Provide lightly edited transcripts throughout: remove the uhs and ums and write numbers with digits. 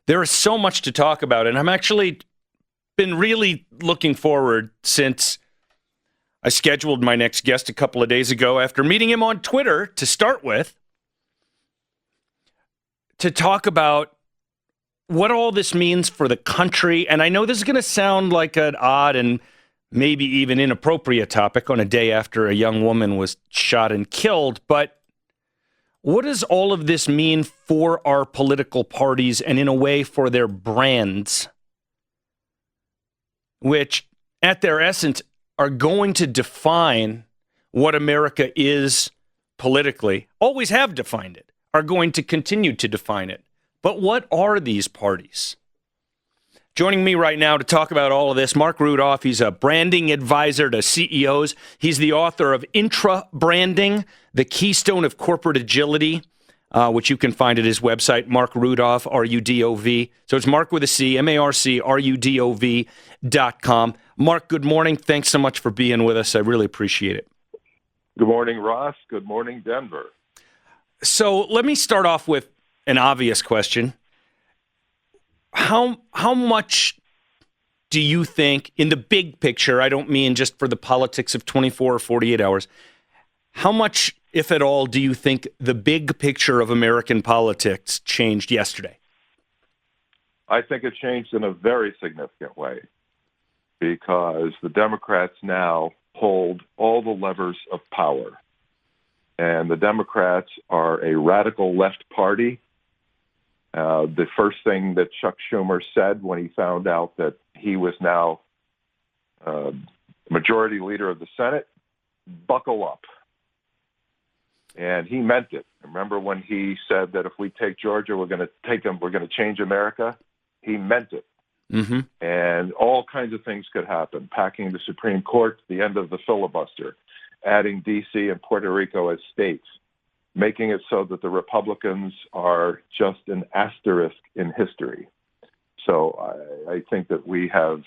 There is so much to talk about, and I'm actually been really looking forward since I scheduled my next guest a couple of days ago after meeting him on Twitter to start with, to talk about what all this means for the country. And I know this is going to sound like an odd and maybe even inappropriate topic on a day after a young woman was shot and killed, but what does all of this mean for our political parties and, in a way, for their brands, which, at their essence, are going to define what America is politically, always have defined it, are going to continue to define it. But what are these parties? Joining me right now to talk about all of this, Marc Rudov. He's a branding advisor to CEOs. He's the author of Intra-Branding, the Keystone of Corporate Agility, which you can find at his website, Marc Rudov, R-U-D-O-V. So it's Marc with a C, MARC-RUDOV.com. Marc, good morning. Thanks so much for being with us. I really appreciate it. Good morning, Ross. Good morning, Denver. So let me start off with an obvious question. How much do you think, in the big picture, I don't mean just for the politics of 24 or 48 hours, how much, if at all, do you think the big picture of American politics changed yesterday? I think it changed in a very significant way because the Democrats now hold all the levers of power. And the Democrats are a radical left party. The first thing that Chuck Schumer said when he found out that he was now majority leader of the Senate, buckle up. And he meant it. Remember when he said that if we take Georgia, we're going to change America? He meant it. Mm-hmm. And all kinds of things could happen. Packing the Supreme Court, the end of the filibuster, adding D.C. and Puerto Rico as states, making it so that the Republicans are just an asterisk in history. So I think that we have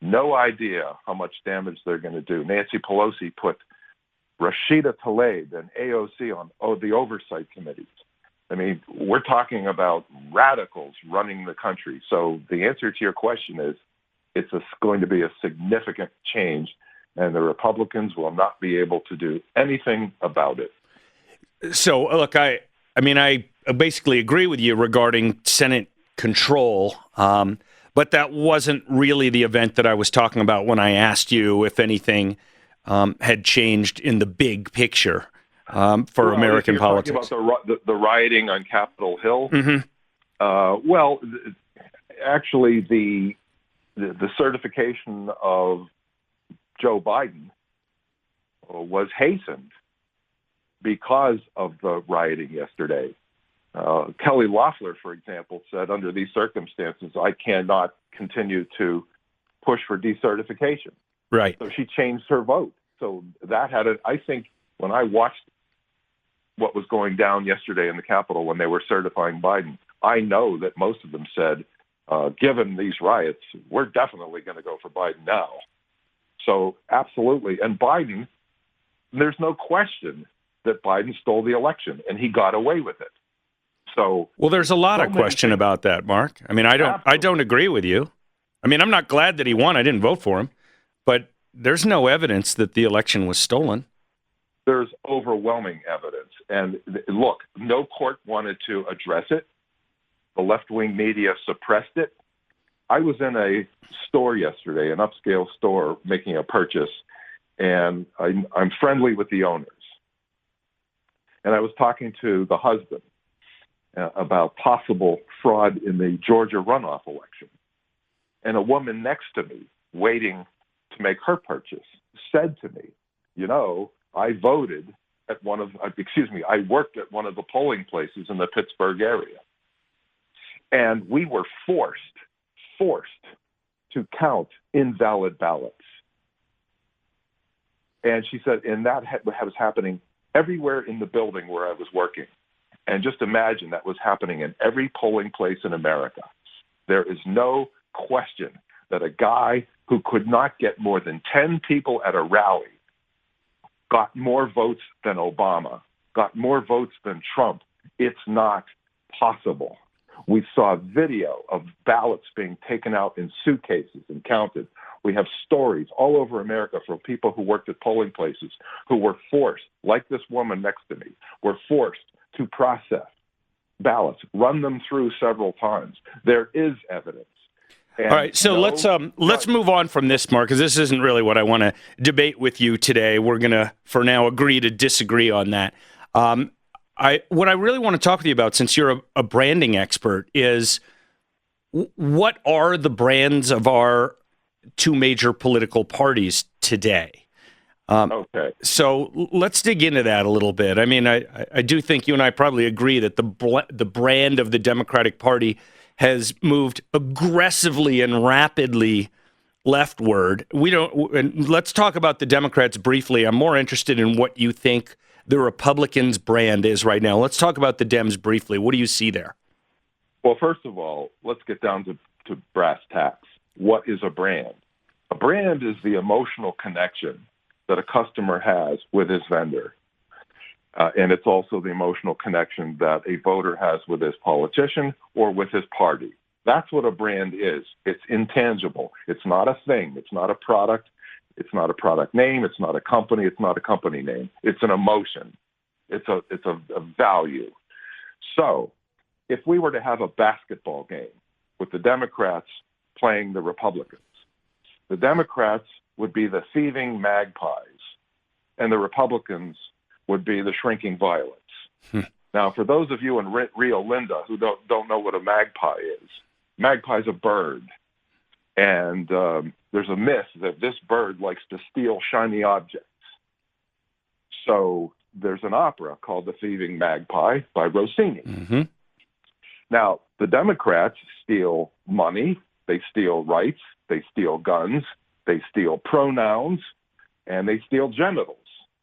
no idea how much damage they're going to do. Nancy Pelosi put Rashida Tlaib and AOC on the oversight committees. I mean, we're talking about radicals running the country. So the answer to your question is it's going to be a significant change, and the Republicans will not be able to do anything about it. So, look, I basically agree with you regarding Senate control, but that wasn't really the event that I was talking about when I asked you if anything had changed in the big picture for American politics. Talking about the rioting on Capitol Hill. Mm-hmm. Actually, the certification of Joe Biden was hastened because of the rioting yesterday. Kelly Loeffler, for example, said, under these circumstances, I cannot continue to push for decertification. Right. So she changed her vote. So that I think when I watched what was going down yesterday in the Capitol when they were certifying Biden, I know that most of them said, given these riots, we're definitely going to go for Biden now. So absolutely. And Biden, there's no question that Biden stole the election, and he got away with it. So, well, there's a lot of question about that, Marc. I mean, I don't agree with you. I mean, I'm not glad that he won. I didn't vote for him, but there's no evidence that the election was stolen. There's overwhelming evidence. And look, no court wanted to address it. The left-wing media suppressed it. I was in a store yesterday, an upscale store, making a purchase, and I'm friendly with the owners. And I was talking to the husband about possible fraud in the Georgia runoff election. And a woman next to me, waiting to make her purchase, said to me, I voted at I worked at one of the polling places in the Pittsburgh area. And we were forced to count invalid ballots. And she said, and that was happening everywhere in the building where I was working. And just imagine that was happening in every polling place in America. There is no question that a guy who could not get more than 10 people at a rally got more votes than Obama, got more votes than Trump. It's not possible. We saw video of ballots being taken out in suitcases and counted. We have stories all over America from people who worked at polling places who were forced, like this woman next to me, were forced to process ballots, run them through several times. There is evidence. And all right, so let's move on from this, Marc, because this isn't really what I want to debate with you today. We're going to, for now, agree to disagree on that. What I really want to talk with you about, since you're a branding expert, is what are the brands of our two major political parties today? Okay. So let's dig into that a little bit. I mean, I do think you and I probably agree that the brand of the Democratic Party has moved aggressively and rapidly leftward. And let's talk about the Democrats briefly. I'm more interested in what you think the Republicans' brand is right now. Let's talk about the Dems briefly. What do you see there? Well, first of all, let's get down to brass tacks. What is a brand? A brand is the emotional connection that a customer has with his vendor. And it's also the emotional connection that a voter has with his politician or with his party. That's what a brand is. It's intangible. It's not a thing. It's not a product. It's not a product name. It's not a company. It's not a company name. It's an emotion. It's a value. So if we were to have a basketball game with the Democrats playing the Republicans, the Democrats would be the thieving magpies, and the Republicans would be the shrinking violets. Now, for those of you in Rio Linda who don't know what a magpie is, magpie's a bird. And there's a myth that this bird likes to steal shiny objects. So there's an opera called The Thieving Magpie by Rossini. Mm-hmm. Now, the Democrats steal money, they steal rights, they steal guns, they steal pronouns, and they steal genitals.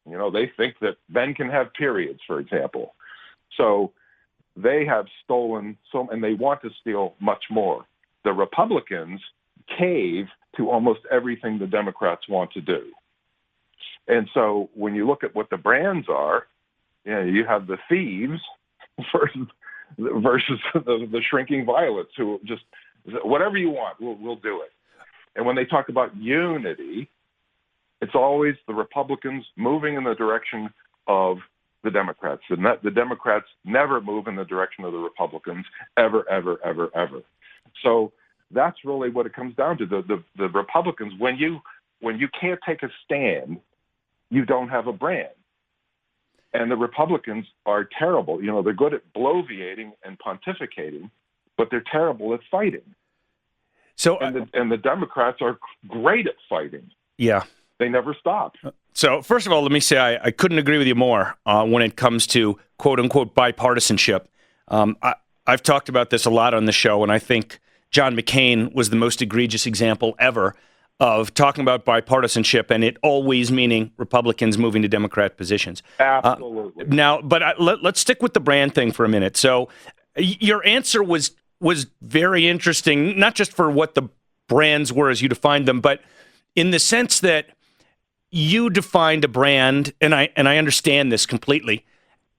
You know, they think that men can have periods, for example. So they have stolen and they want to steal much more. The Republicans cave to almost everything the Democrats want to do. And so when you look at what the brands are, you have the thieves versus the shrinking violets who just, whatever you want, we'll do it. And when they talk about unity, it's always the Republicans moving in the direction of the Democrats. And the Democrats never move in the direction of the Republicans, ever, ever, ever, ever. So that's really what it comes down to. The Republicans, when you can't take a stand, you don't have a brand. And the Republicans are terrible. You know, they're good at bloviating and pontificating, but they're terrible at fighting. So, and the Democrats are great at fighting. Yeah. They never stop. So, first of all, let me say I couldn't agree with you more when it comes to quote-unquote bipartisanship. I've talked about this a lot on the show, and I think John McCain was the most egregious example ever of talking about bipartisanship, and it always meaning Republicans moving to Democrat positions. Absolutely. Now, but let's stick with the brand thing for a minute. So your answer was very interesting, not just for what the brands were as you defined them, but in the sense that you defined a brand, and I understand this completely,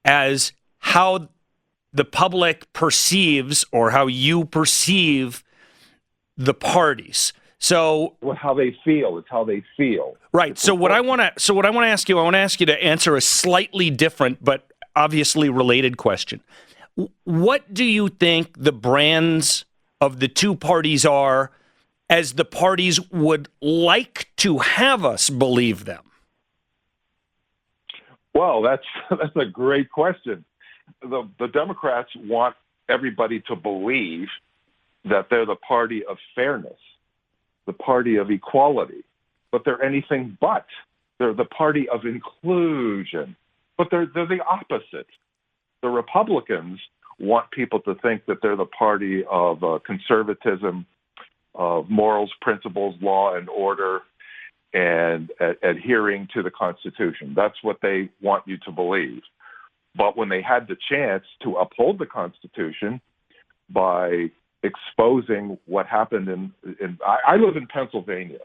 as how the public perceives or how you perceive the parties. So how they feel. It's how they feel. Right. It's so what I want to ask you, I want to ask you to answer a slightly different but obviously related question. What do you think the brands of the two parties are as the parties would like to have us believe them? Well, that's a great question. The Democrats want everybody to believe that they're the party of fairness, the party of equality, but they're anything but. They're the party of inclusion, but they're the opposite. The Republicans want people to think that they're the party of conservatism, of morals, principles, law, and order, and adhering to the Constitution. That's what they want you to believe. But when they had the chance to uphold the Constitution by exposing what happened I live in Pennsylvania.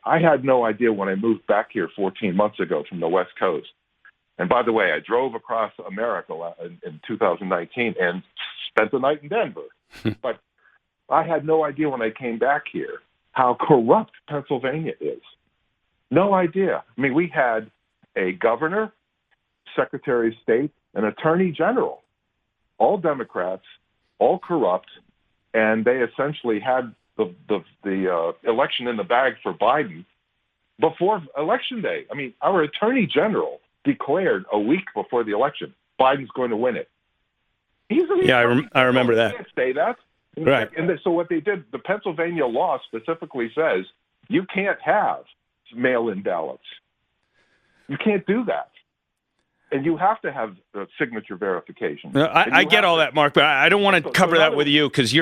I had no idea when I moved back here 14 months ago from the West Coast. And by the way, I drove across America in 2019, and spent the night in Denver. But I had no idea when I came back here how corrupt Pennsylvania is. No idea. I mean, we had a governor, secretary of state, an attorney general, all Democrats, all corrupt, and they essentially had the election in the bag for Biden before Election Day. I mean, our attorney general declared a week before the election, Biden's going to win it. I remember that. He can't say that. Right. And so what they did, the Pennsylvania law specifically says you can't have mail-in ballots. You can't do that. And you have to have signature verification. I get all that, Mark, but I don't want to cover that with you because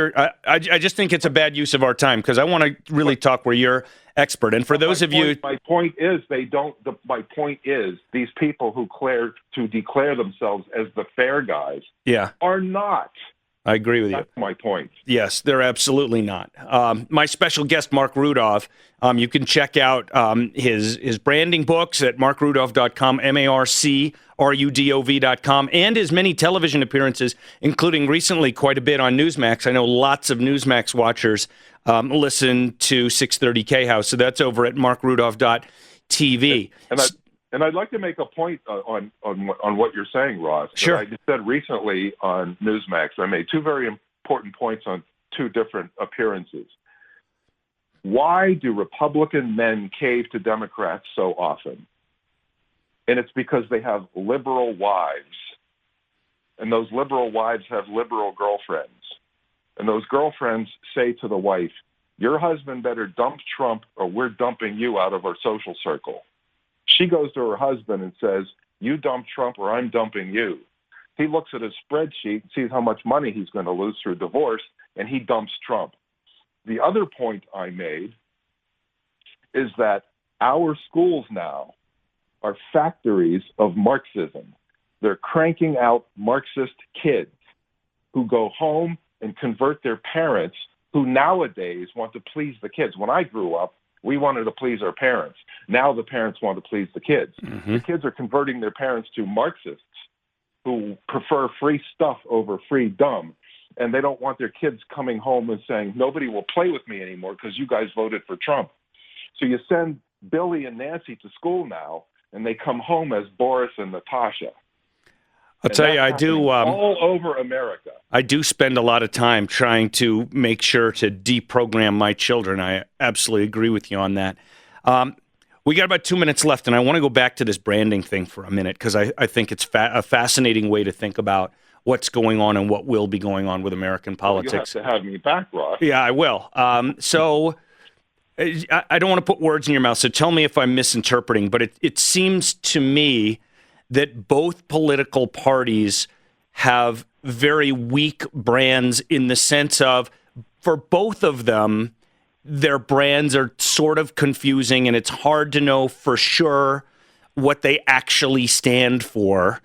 I just think it's a bad use of our time because I want to really talk where you're expert. And for those of you, my point is they don't. My point is these people who declare themselves as the fair guys, are not. I agree with you. That's my point. Yes, they're absolutely not. My special guest, Marc Rudov, you can check out his branding books at marcrudov.com, marcrudov.com, and his many television appearances, including recently quite a bit on Newsmax. I know lots of Newsmax watchers listen to 630 K-House, so that's over at marcrudov.tv. And I'd like to make a point on what you're saying, Ross. Sure. I just said recently on Newsmax, I made two very important points on two different appearances. Why do Republican men cave to Democrats so often? And it's because they have liberal wives. And those liberal wives have liberal girlfriends. And those girlfriends say to the wife, your husband better dump Trump or we're dumping you out of our social circle. She goes to her husband and says, you dump Trump or I'm dumping you. He looks at his spreadsheet, sees how much money he's going to lose through divorce, and he dumps Trump. The other point I made is that our schools now are factories of Marxism. They're cranking out Marxist kids who go home and convert their parents who nowadays want to please the kids. When I grew up, we wanted to please our parents. Now the parents want to please the kids. Mm-hmm. The kids are converting their parents to Marxists who prefer free stuff over free dumb. And they don't want their kids coming home and saying, nobody will play with me anymore because you guys voted for Trump. So you send Billy and Nancy to school now, and they come home as Boris and Natasha. I'll tell you, I do all over America. I do spend a lot of time trying to make sure to deprogram my children. I absolutely agree with you on that. We got about 2 minutes left, and I want to go back to this branding thing for a minute because I think it's a fascinating way to think about what's going on and what will be going on with American politics. Well, you have to have me back, Ross. Yeah, I will. So I don't want to put words in your mouth, so tell me if I'm misinterpreting, but it seems to me that both political parties have very weak brands in the sense of, for both of them, their brands are sort of confusing and it's hard to know for sure what they actually stand for.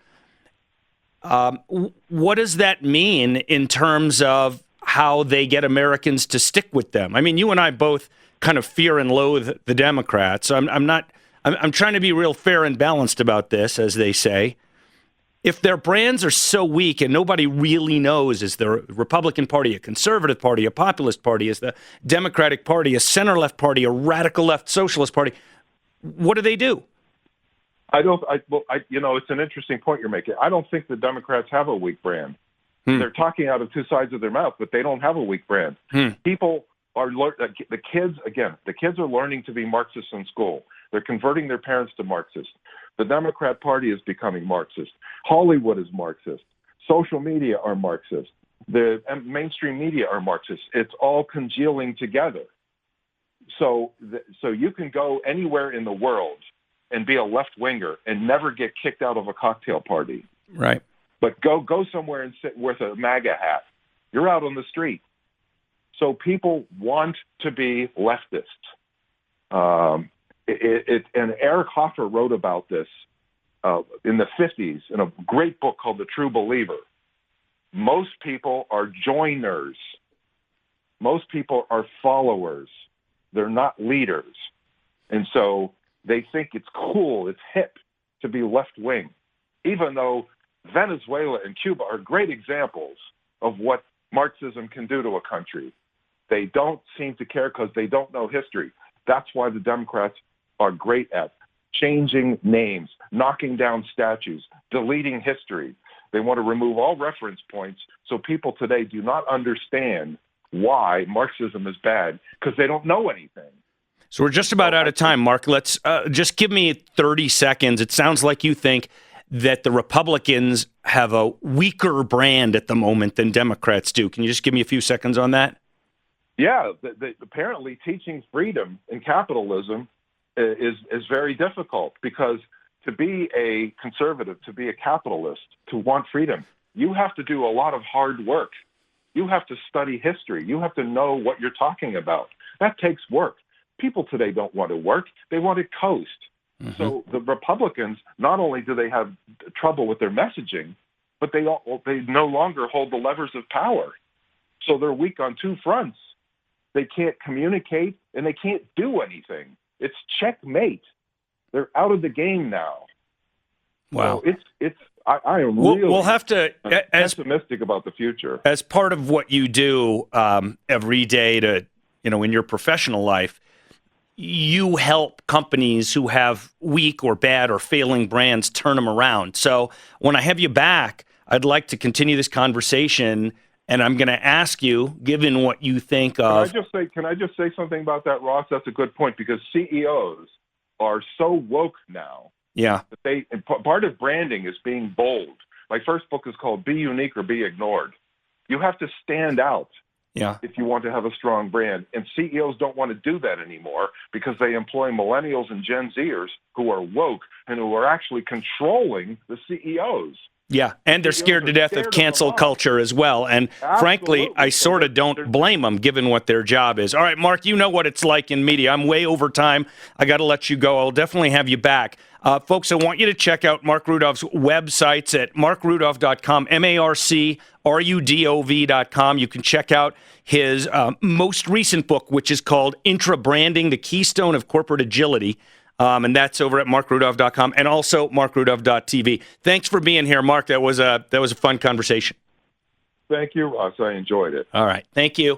What does that mean in terms of how they get Americans to stick with them? I mean, you and I both kind of fear and loathe the Democrats. I'm trying to be real fair and balanced about this, as they say. If their brands are so weak and nobody really knows, is the Republican Party a conservative party, a populist party, is the Democratic Party a center-left party, a radical left socialist party, what do? It's an interesting point you're making. I don't think the Democrats have a weak brand. They're talking out of two sides of their mouth, but they don't have a weak brand. People are the kids are learning to be Marxists in school. They're converting their parents to Marxists. The Democrat Party is becoming Marxist. Hollywood is Marxist. Social media are Marxist. The mainstream media are Marxist. It's all congealing together. So you can go anywhere in the world and be a left-winger and never get kicked out of a cocktail party. Right. But go somewhere and sit with a MAGA hat. You're out on the street. So people want to be leftists. And Eric Hoffer wrote about this in the 50s in a great book called The True Believer. Most people are joiners. Most people are followers. They're not leaders. And so they think it's cool, it's hip to be left-wing, even though Venezuela and Cuba are great examples of what Marxism can do to a country. They don't seem to care because they don't know history. That's why the Democrats are great at changing names, knocking down statues, deleting history. They want to remove all reference points so people today do not understand why Marxism is bad because they don't know anything. So we're just about out of time, Mark. Let's just give me 30 seconds. It sounds like you think that the Republicans have a weaker brand at the moment than Democrats do. Can you just give me a few seconds on that? Yeah, apparently teaching freedom in capitalism is very difficult because to be a conservative, to be a capitalist, to want freedom, you have to do a lot of hard work. You have to study history. You have to know what you're talking about. That takes work. People today don't want to work. They want to coast. Mm-hmm. So the Republicans, not only do they have trouble with their messaging, but they no longer hold the levers of power. So they're weak on two fronts. They can't communicate and they can't do anything. It's checkmate. They're out of the game now. Wow. So I am really we'll have to, pessimistic about the future. As part of what you do every day to, in your professional life, you help companies who have weak or bad or failing brands turn them around. So when I have you back, I'd like to continue this conversation, and I'm going to ask you, given what you think of... Can I just say something about that, Ross? That's a good point, because CEOs are so woke now. Yeah. Part of branding is being bold. My first book is called Be Unique or Be Ignored. You have to stand out. Yeah. If you want to have a strong brand. And CEOs don't want to do that anymore because they employ millennials and Gen Zers who are woke and who are actually controlling the CEOs. Yeah, and they're scared to death of cancel culture as well. And frankly, I sort of don't blame them given what their job is. All right, Mark, you know what it's like in media. I'm way over time. I got to let you go. I'll definitely have you back. Folks, I want you to check out Marc Rudov's websites at marcrudov.com, marcrudov.com. You can check out his most recent book, which is called Intra-Branding, the Keystone of Corporate Agility. And that's over at marcrudov.com and also marcrudov.tv. Thanks for being here, Mark. That was a fun conversation. Thank you, Ross. I enjoyed it. All right. Thank you.